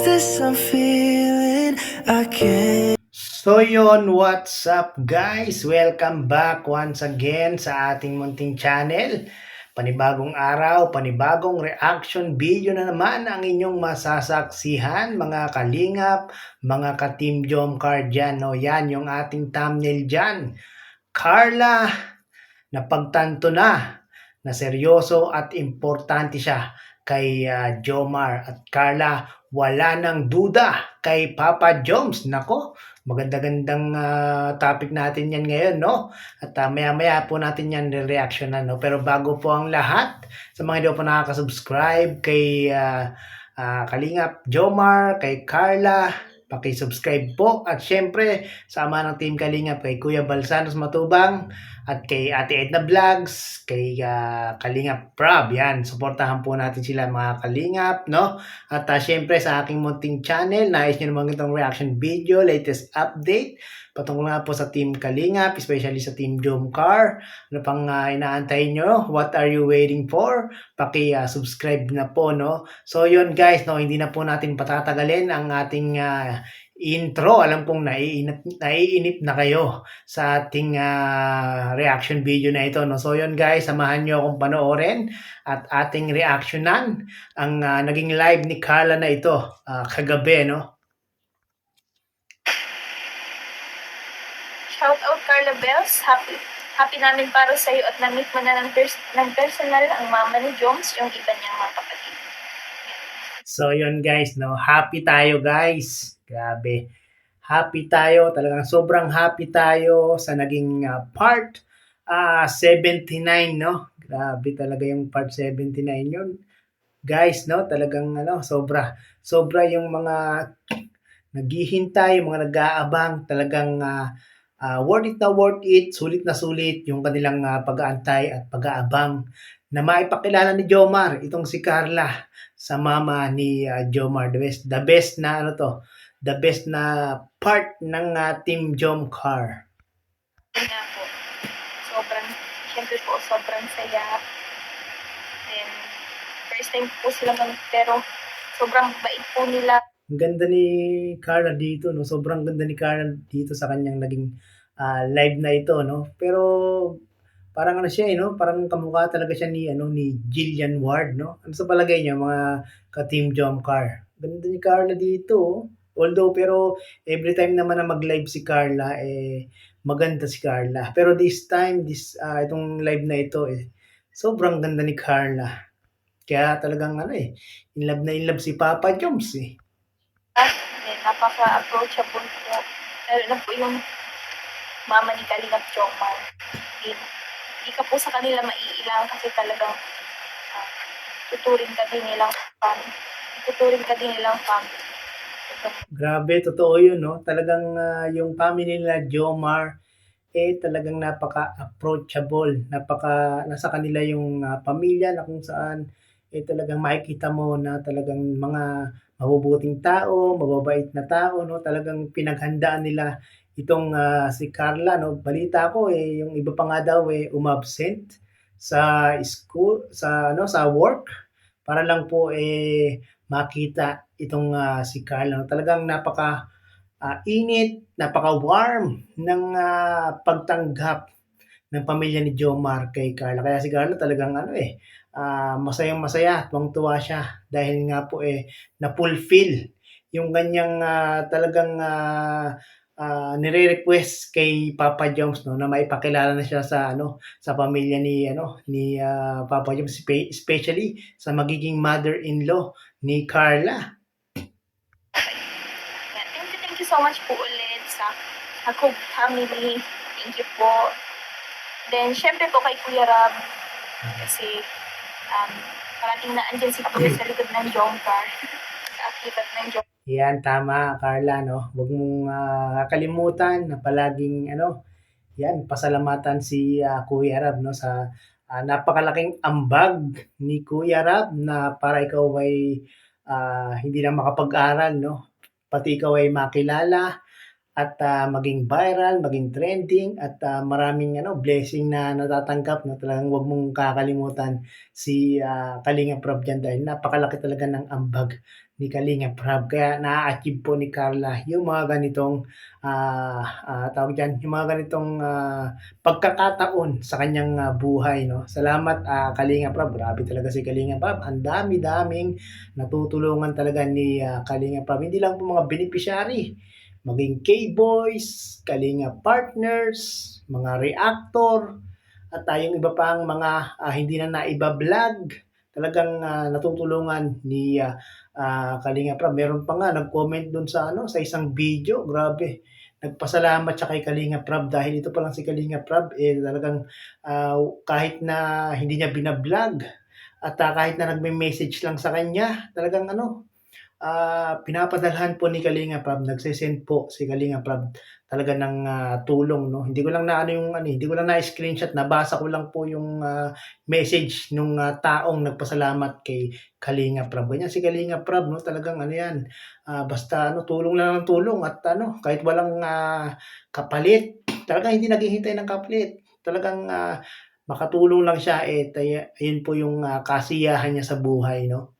This I'm feeling I can't. So yon, what's up guys? Welcome back once again sa ating munting channel. Panibagong araw, panibagong reaction video na naman ang inyong masasaksihan mga kalingap, mga ka-Team Jomcar dyan. No? Yan yung ating thumbnail dyan. Carla, napagtanto na seryoso at importante siya kay Jomar at Carla. Wala nang duda kay Papa Joms. Nako, maganda-gandang topic natin yan ngayon, no? At maya-maya po natin yan reactionan, no? Pero bago po ang lahat, sa mga hindi po nakaka-subscribe kay Kalingap Jomar, kay Carla, paki-subscribe po. At syempre, sama ng Team Kalingap kay Kuya Balsanos Matubang at kay Ate Edna Vlogs, kay Kalingap Prab. Yan, suportahan po natin sila mga Kalingap, no? At syempre sa aking munting channel, nais nyo naman itong reaction video, latest update, patungkol nga po sa Team Kalingap, especially sa Team Jomcar. Ano pang inaantay nyo? What are you waiting for? Paki-subscribe na po, no? So yun guys, no, hindi na po natin patatagalin ang ating intro. Alam kong naiinip na kayo sa ating reaction video na ito, no? So yun guys, samahan nyo akong panoorin at ating reactionan ang naging live ni Carla na ito kagabi, no? Shout out Carla Bells, happy namin para sa iyo at na-meet mo na ng personal ang mama ni Joms, yung iba niyang mga kapatid. So yun guys, no, happy tayo guys. Grabe. Happy tayo, talagang sobrang happy tayo sa naging part 79, no? Grabe talaga yung part 79 yun. Guys, no, talagang sobra yung mga naghihintay, yung mga nag-aabang, talagang worth it, sulit na sulit yung kanilang pag-aantay at pag-aabang na maipakilala ni Jomar itong si Carla sa mama ni Jomar. The best na the best na part ng Team Jomcar. Nga po, sobrang saya. Then, first time po sila pero sobrang bait po nila. Ang ganda ni Carla dito, no? Sobrang ganda ni Carla dito sa kanyang naging live na ito, no? Pero parang siya, no? Parang kamukha talaga siya ni Jillian Ward, no? Ano sa palagay niyo mga ka-Team Jomcar? Ganda ni Carla dito, oh. Although pero every time naman na mag-live si Carla maganda si Carla. Pero this time itong live na ito sobrang ganda ni Carla. Kaya talagang in love si Papa Joms eh. Napaka-approachable po. Lalo na po yung mama ni Kalingap Jomar. Hindi ka po sa kanila maiilang kasi talagang tuturing ka din nilang family. Grabe, totoo yun, no? Talagang yung family nila Jomar, talagang napaka-approachable. Nasa kanila yung pamilya na kung saan talagang makikita mo na talagang mga mabubuting tao, mababait na tao, no? Talagang pinaghandaan nila itong si Carla, no? Balita ko yung iba pa nga daw umabsent sa school, sa work para lang po makita itong si Carla. No? Talagang init, napaka-warm ng pagtanggap ng pamilya ni Jomar kay Carla. Kaya si Carla talagang masayang-masaya, tuwang-tuwa siya dahil nga po na-fulfill yung kanyang talagang nire-request kay Papa Joms, no, na maipakilala na siya sa pamilya ni Papa Joms, especially sa magiging mother-in-law ni Carla. Thank you so much po ulit sa Cook family. Thank you po. Then, syempre po kay Kuya Rob. Kasi, parating na andyan si Kuya sa likod ng Jomcar. Sa akibat ng Jomcar. Yan, tama, Carla, no? Huwag mong kakalimutan na palaging, yan, pasalamatan si Kuya Rob, no? Sa napakalaking ambag ni Kuya Rob na para ikaw ay hindi na makapag-aral, no? Pati ikaw ay makilala at maging viral, maging trending at maraming blessing na natatanggap, no? Talagang huwag mong kakalimutan si Kalingap Rob dyan dahil napakalaki talaga ng ambag ni Kalinga Prab. Kaya na-achieve po ni Carla yung mga ganitong tawag diyan, yung mga ganitong pagkakataon sa kanyang buhay, no. Salamat Kalinga Prab. Grabe talaga si Kalinga Prab. Ang dami-daming natutulungan talaga ni Kalinga Prab. Hindi lang po mga beneficiary, maging K-boys, Kalinga partners, mga reactor, at yung iba pang mga hindi na naiba-vlog, talagang natutulungan ni Kalinga Prab. Meron pa nga nag-comment dun sa sa isang video, grabe. Nagpasalamat siya kay Kalinga Prab dahil ito pa lang si Kalinga Prab talagang kahit na hindi niya binablog at kahit na nagme-message lang sa kanya, talagang pinapadalhan po ni Kalinga Prab, nagse-send po si Kalinga Prab talaga ng tulong, no. Hindi ko lang hindi ko lang na-screenshot, nabasa ko lang po yung message nung taong nagpasalamat kay Kalinga Prab. Ganyan si Kalinga Prab, no, talagang yan, basta tulong lang ng tulong at kahit walang kapalit, talagang hindi naghihintay ng kapalit. Talagang makatulong lang siya ayun po yung kasiyahan niya sa buhay, no.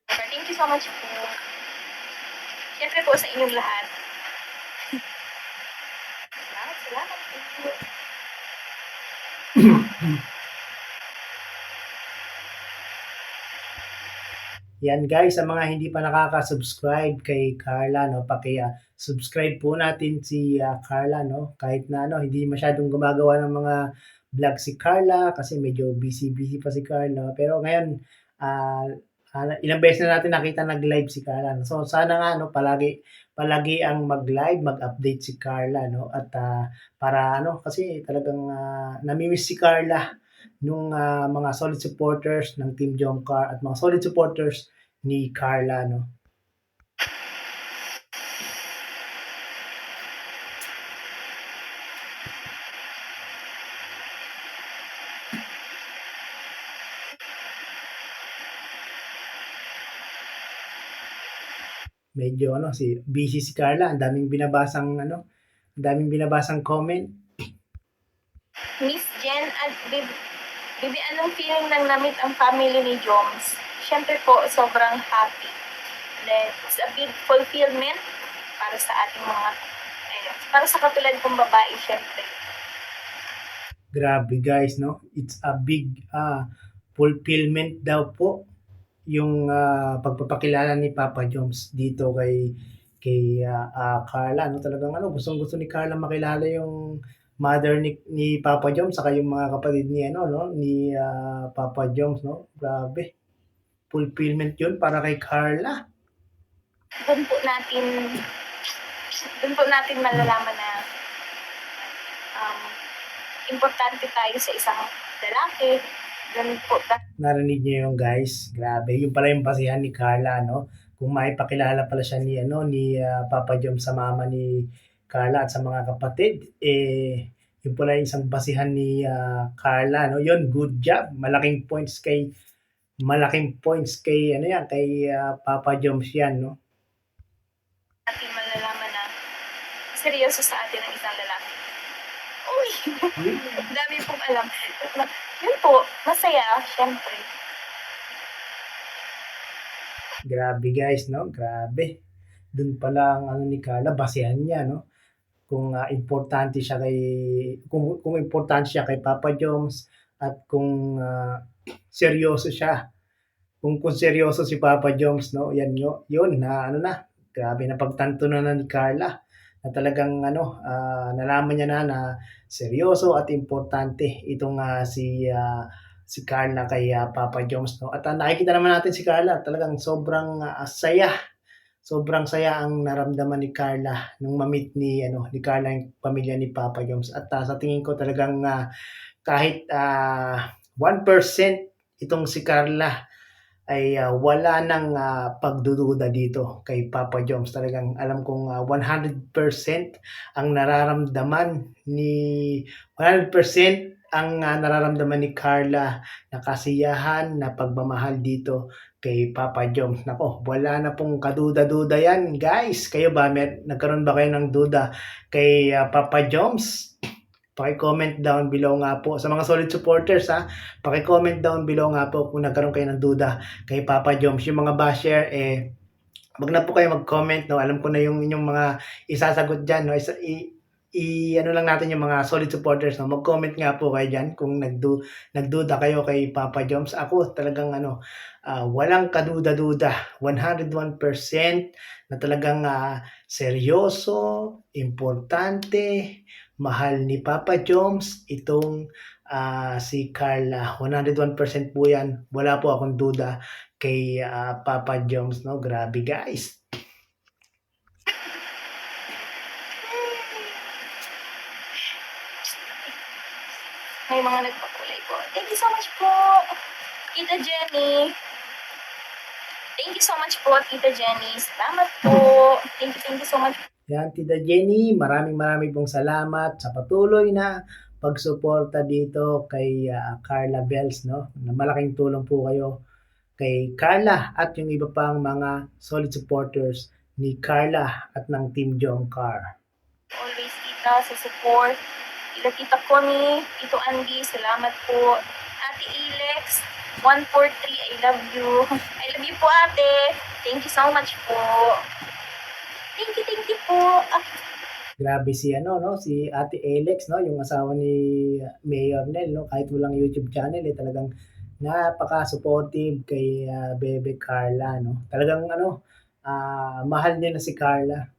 Thank you so much po. Siyempre po sa inyong lahat. Salamat po. Yan guys, sa mga hindi pa nakaka-subscribe kay Carla, no, subscribe po natin si Carla, no. Kahit na hindi masyadong gumagawa ng mga vlog si Carla kasi medyo busy pa si Carla. Pero ngayon, ilang beses na natin nakita nag-live si Carla. No? So sana nga palagi ang mag-live, mag-update si Carla, no. At para kasi talagang nami-miss si Carla nung mga solid supporters ng Team Jomcar at mga solid supporters ni Carla, no. Medyo busy si Carla, ang daming binabasang comment. Miss Jen at Bibi, anong feeling nang namit ang family ni Joms? Siyempre po, sobrang happy. Then, it's a big fulfillment para sa ating para sa katulad kong babae, siyempre. Grabe guys, no? It's a big fulfillment daw po yung pagpapakilala ni Papa Joms dito kay Carla, no. Talagang gustong-gusto ni Carla makilala yung mother ni Papa Joms saka yung mga kapatid ni ni Papa Joms, no. Grabe. Fulfillment 'yun para kay Carla. Doon po natin malalaman na importante tayo sa isang lalaki. Narinig niyo yung guys, grabe. Yung pala yung basihan ni Carla, no? Kung maipakilala pala siya ni Papa Joms sa mama ni Carla at sa mga kapatid, yung pala yung isang basihan ni Carla, no? Yun, good job. Malaking points kay kay Papa Joms yan, no? Ating malalaman na seryoso sa atin ang isang lalaki. Uy, dami pong alam. Yun po, masaya, syempre. Grabe guys, no? Grabe. Dun pala ang ni Carla, basehan niya, no? Kung importante siya kung importante siya kay Papa Joms at kung seryoso siya. Kung seryoso si Papa Joms, no? Yan yun na grabe na pagtanto na ni Carla na talagang nalaman niya na seryoso at importante itong si Carla kay Papa Joms, no. At nakikita naman natin si Carla, talagang sobrang saya. Sobrang saya ang naramdaman ni Carla nung ma-meet ni Carla yung pamilya ni Papa Joms. At sa tingin ko talagang kahit 1% itong si Carla ay wala ng pagdududa dito kay Papa Joms. Talagang alam kong 100% ang nararamdaman ni Carla na kasiyahan, na pagmamahal dito kay Papa Joms. Nako, wala na pong kaduda-duda yan, guys. Kayo ba, nagkaroon ba kayo ng duda kay Papa Joms? Paki-comment down below nga po. Sa mga solid supporters paki-comment down below nga po kung nagkaroon kayo ng duda kay Papa Joms. Yung mga basher wag na po kayo mag-comment, no? Alam ko na yung inyong mga isasagot diyan, no? Ano lang natin yung mga solid supporters, no? Mag-comment nga po kayo diyan kung nagduda kayo kay Papa Joms. Ako talagang walang kaduda-duda, 101% na talagang seryoso, importante, mahal ni Papa Joms itong si Carla. 101% po 'yan. Wala po akong duda kay Papa Joms, no? Grabe guys. May mga nagpakulay po. Thank you so much po, Tita Jenny. Thank you so much po, Tita Jenny. Salamat po. Thank you so much. Yan, Tita Jenny, maraming pong salamat sa patuloy na pagsuporta dito kay Carla Bells, no? Na malaking tulong po kayo kay Carla at yung iba pang mga solid supporters ni Carla at ng Team Jomcar. Always, Tita, sa support. Tita Connie, Tito Andy, salamat po. Ate Ilex, 143, I love you. I love you po, ate. Thank you so much po. Thank you po. Grabe si no, si Ate Alex, no, yung asawa ni Mayor Nel, no, kahit walang YouTube channel, talagang napaka-supportive kay Bebe Carla, no. Talagang mahal nila si Carla.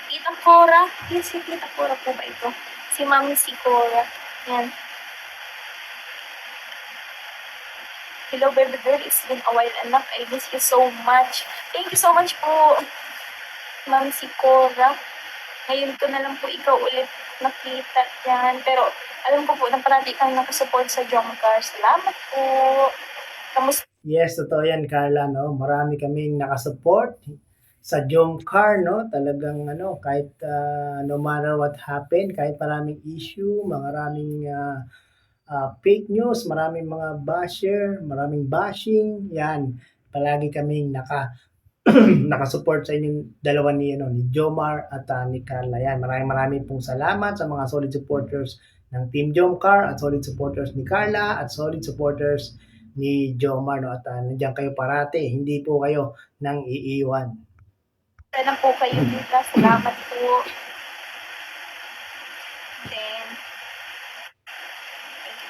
Tita Cora, yes, si Tita Cora po ba ito? Si Mami si Cora. Yan. Hello, baby girl. It's been a while, anak. I miss you so much. Thank you so much po, Ma'am si Cora. Ngayon ko na lang po ikaw ulit nakita yan. Pero alam ko po na parati kang nakasupport sa Jomcar. Salamat po. Kamusta? Yes, totoo yan, Carla, no. Marami kaming nakasupport sa Jomcar, no. Talagang kahit no matter what happened, kahit maraming issue, maraming fake news, maraming mga basher, maraming bashing, yan. Palagi kaming nakasupport sa inyong dalawa ni Jomar at ni Carla. Yan, maraming pong salamat sa mga solid supporters ng Team Jomcar at solid supporters ni Carla at solid supporters ni Jomar, no? At nandiyan kayo parate, hindi po kayo nang iiwan. Sana po kayo, Tita. Salamat po. Then,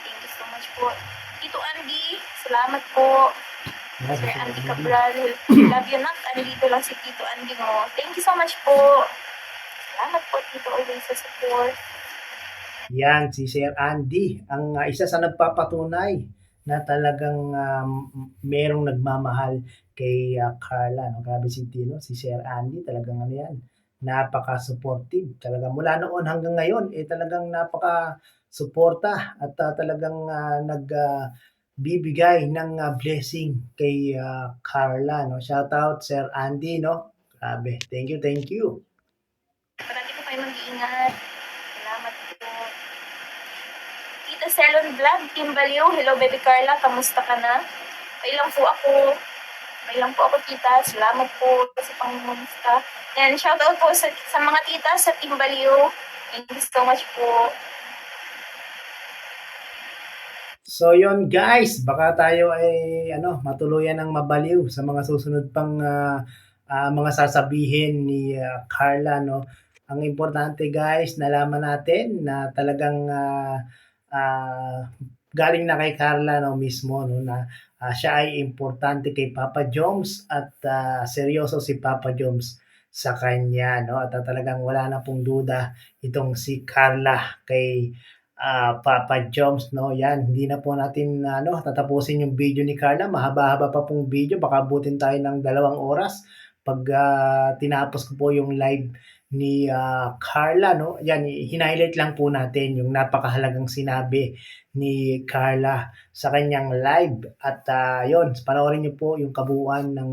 thank you so much po. Tito Andy, salamat po. Sir Andy Cabral, love you, nak. Andito lang si Tito Andy mo. Thank you so much po. Salamat po, Tito, always sa support. Yan, si Sir Andy, ang isa sa nagpapatunay na talagang merong nagmamahal kay Carla. No? Grabe si Tino, si Sir Andy, talagang yan, napaka-supportive. Talagang mula noon hanggang ngayon, talagang napaka-suporta at talagang bibigay ng blessing kay Carla. No? Shout out, Sir Andy. No? Grabe, thank you. Parati po kayo mag-iingat. Salamat po. Tita Selon Vlog, Team Baliw. Hello, baby Carla. Kamusta ka na? Okay lang po ako, tita. Salamat po sa pangumusta. Yan, shout out po sa mga tita sa Team Baliw. Thank you so much po. So yon guys, baka tayo ay matuluyan ng mabaliw sa mga susunod pang mga sasabihin ni Carla, no. Ang importante guys, nalaman natin na talagang galing na kay Carla, no, mismo, no, na siya ay importante kay Papa Joms at seryoso si Papa Joms sa kanya, no. At talagang wala na pong duda itong si Carla kay Papa Joms, no. Yan, hindi na po natin tatapusin yung video ni Carla. Mahaba-haba pa pong video, baka abutin tayo ng 2 oras pag tinapos ko po yung live ni Carla, no. Yan, hinighlight lang po natin yung napakahalagang sinabi ni Carla sa kanyang live. At yon, panoorin niyo po yung kabuuan ng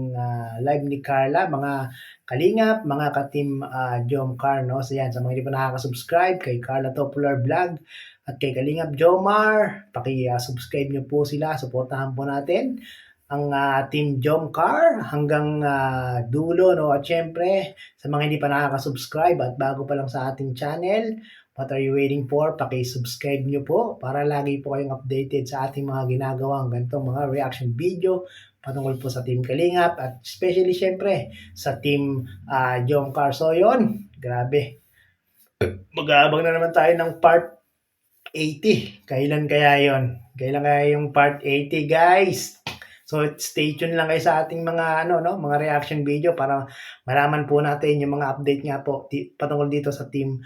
live ni Carla, mga kalingap, mga ka-team Jomcar, no. So yan, sa mga hindi pa nakaka-subscribe kay Carla Topular Vlog at kay Kalingap Jomar, paki-subscribe niyo po sila, suportahan po natin ang Team Jomcar hanggang dulo, no. At syempre, sa mga hindi pa nakaka-subscribe at bago pa lang sa ating channel, What are you waiting for? Paki-subscribe nyo po para lagi po kayong updated sa ating mga ginagawang ganitong mga reaction video patungkol po sa Team Kalingap at especially syempre sa Team Jomcar. So yun, grabe. Mag-aabang na naman tayo ng part 80. Kailan kaya yon? Kailan kaya yung part 80, guys? So stay tuned lang kayo sa ating mga mga reaction video para malaman po natin yung mga update nga po patungkol dito sa Team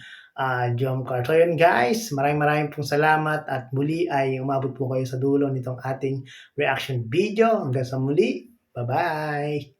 Jomcar. So yun guys, maraming pong salamat at muli ay umabot po kayo sa dulo nitong ating reaction video. Hanggang sa muli, bye-bye!